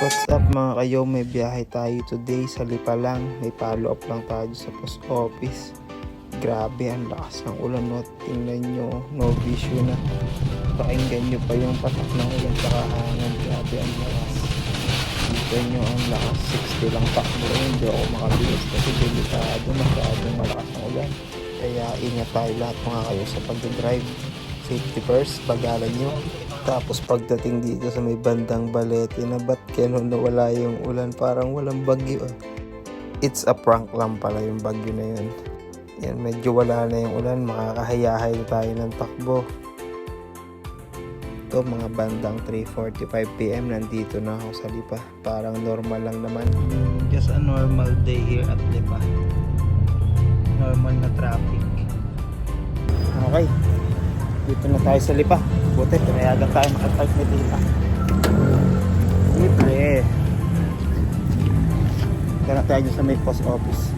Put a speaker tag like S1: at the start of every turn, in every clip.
S1: What's up mga kayo, may biyahe tayo today sa Lipa lang. May follow up lang tayo sa post office. Grabe, ang lakas ng ulan, no? Tingnan nyo, no vision na. Pakinggan nyo pa yung patak ng ulan sa hangin. Grabe, ang lakas. Tingnan nyo, ang lakas. 60 lang takbo. Hindi ako makabilis kasi delikado, masyadong malakas ng ulan. Kaya ingat tayo lahat mga kayo sa pag-drive. Safety first, bagalan nyo. Tapos pagdating dito sa may bandang Balete na ba't kailan nawala yung ulan, parang walang bagyo. It's a prank lang pala yung bagyo na yun. Yan, medyo wala na yung ulan, makakahayahay tayo ng takbo. Ito mga bandang 3:45 PM nandito na ako sa Lipa. Parang normal lang naman. Just a normal day here at Lipa. Normal na traffic. Okay, dito na tayo sa Lipa. Buti, pinayagan tayo makapark na dito. Libre. Kaya tayo sa may post office.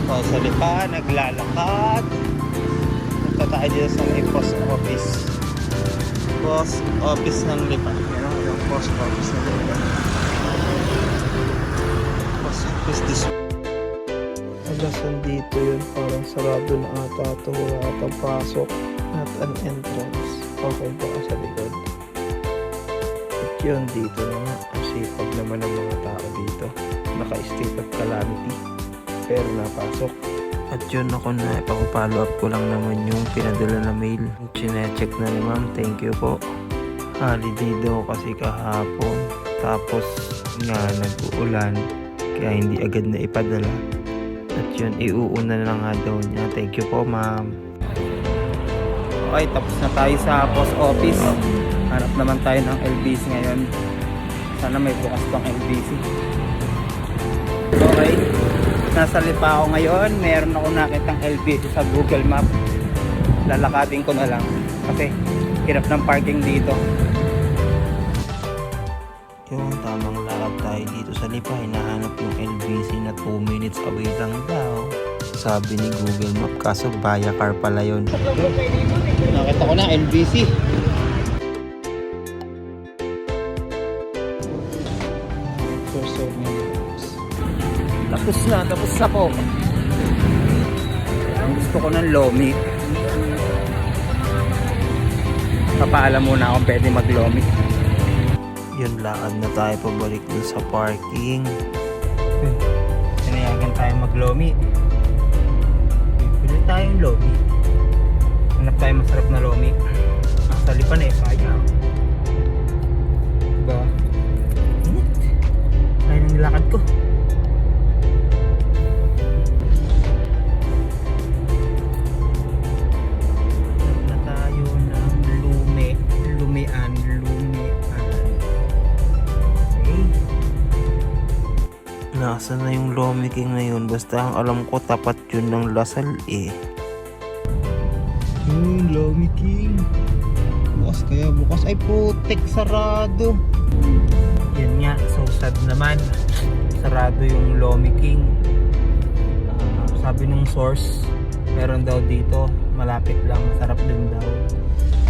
S1: O, sa Lipa, naglalakad. Punta tayo dito sa may post office. Post office ng Lipa. Yan o, yung post office ng Lipa. Post office this way. Alasan dito yun, parang sarado na ata ito, wala atang pasok at an entrance. Okay ba sa likod? At yun dito na nga, ang sipag naman ng mga tao dito, naka-state of calamity pero napasok. At yun, ako na ipapapollow up ko lang naman yung pinadala na mail. Chinecheck na ni ma'am, thank you po. Holiday daw kasi kahapon, tapos nga nag-uulan kaya hindi agad na ipadala. At yun, iuuna na nga daw niya. Thank you po, ma'am. Okay, tapos na tayo sa post office. Hanap naman tayo ng LBC ngayon. Sana may bukas pang LBC. Okay, nasa Lipa ako ngayon. Meron ako nakitang LBC sa Google Map. Lalakadin ko na lang kasi hirap ng parking dito. Yung tamang lakad tayo dito sa Lipa, hinahanap yung LBC na 2 minutes away lang daw, sabi ni Google Map, kaso via car pala yun. Nakita ko na LBC. Tapos na po. Gusto ko ng Lomi. Papaalam muna akong pwede mag-Lomi. Yun, lakad na tayo pabalik dun sa parking. Sinayagan tayo mag-Lomi. Pili tayong Lomi. Hanap tayo masarap na Lomi. Sa Lipa na sayang. Diba? Init. Kaya nang nilakad ko. Nasaan na yung Lomi King na yun? Basta ang alam ko, tapat yun ng Lasal eh. Lomi King. Bukas kaya bukas. Ay putik, sarado. Yan nga, so sad naman. Sarado yung Lomi King. Sabi nung source, meron daw dito. Malapit lang, masarap din daw.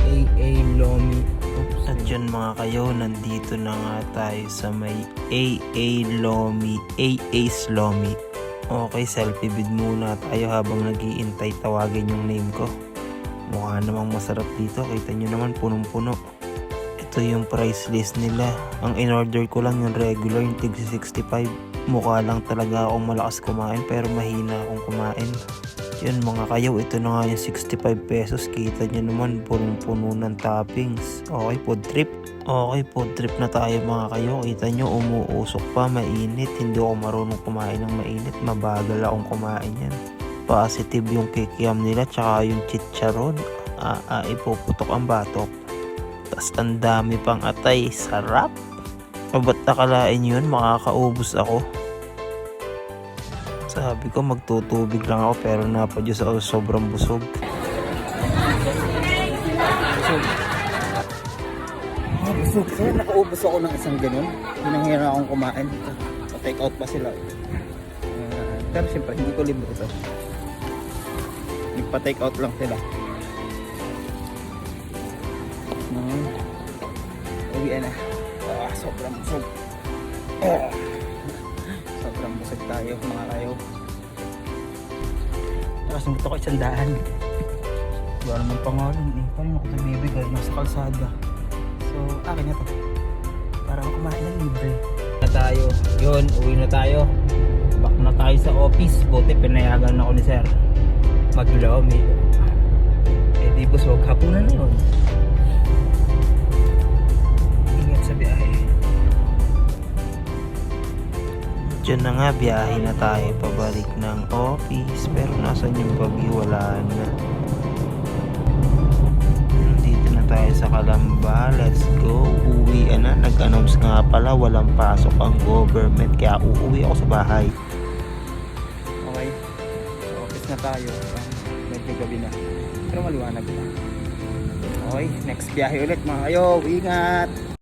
S1: AA Lomi. At yun mga kayo, nandito na nga tayo sa may AA Lomi, AA's Lomi. Okay, selfie vid muna tayo habang nag-iintay tawagin yung name ko. Mukha namang masarap dito, kita nyo naman punong-puno. Ito yung price list nila. Ang in-order ko lang yung regular, yung tig 65. Mukha lang talaga akong malakas kumain pero mahina akong kumain. Yun mga kayo, ito na nga yung 65 pesos. Kita nyo naman, punong-puno ng toppings. Okay, food trip. Okay, food trip na tayo mga kayo. Kita nyo, umuusok pa, mainit. Hindi ako marunong kumain ng mainit. Mabagal akong kumain yan. Positive yung kikiam nila, tsaka yung chicharon. Ipuputok ang batok. Tas ang dami pang atay. Sarap. O ba't nakalain yun? Makakaubos ako. Sabi ko magtutubig lang ako pero napadyos ako sobrang busog. Busog. So, nakaubos ako ng isang ganun. Hinanghira akong kumain. Pa-take out pa sila. Pero siyempre hindi ko libre ito. Nagpa-take out lang sila. uwian na. Sobrang busog. Sobrang busog tayo mga kayo. Nakasunod ako 100. Wala naman pangalan eh. Paano ako ito bibigay? Nasa kalsada. So, akin na to. Para ako kumain ng libre. Na tayo. Yun, uwi na tayo. Back na tayo sa office. Buti pinayagan ako ni sir. Mag-lomi. Eh di busog. Hapunan na yun. Ingat sa biyahe. Diyan na nga, biyahe na tayo pabalik ng office. Pero nasan yung bagyo? Wala na. Nandito na tayo sa Calamba. Let's go. Uwi na. Nag-announce nga pala walang pasok ang government. Kaya uuwi ako sa bahay. Okay. Sa office na tayo. Medyo gabi na. Pero maliwanag na. Okay. Next biyahe ulit mga kayo. Ingat!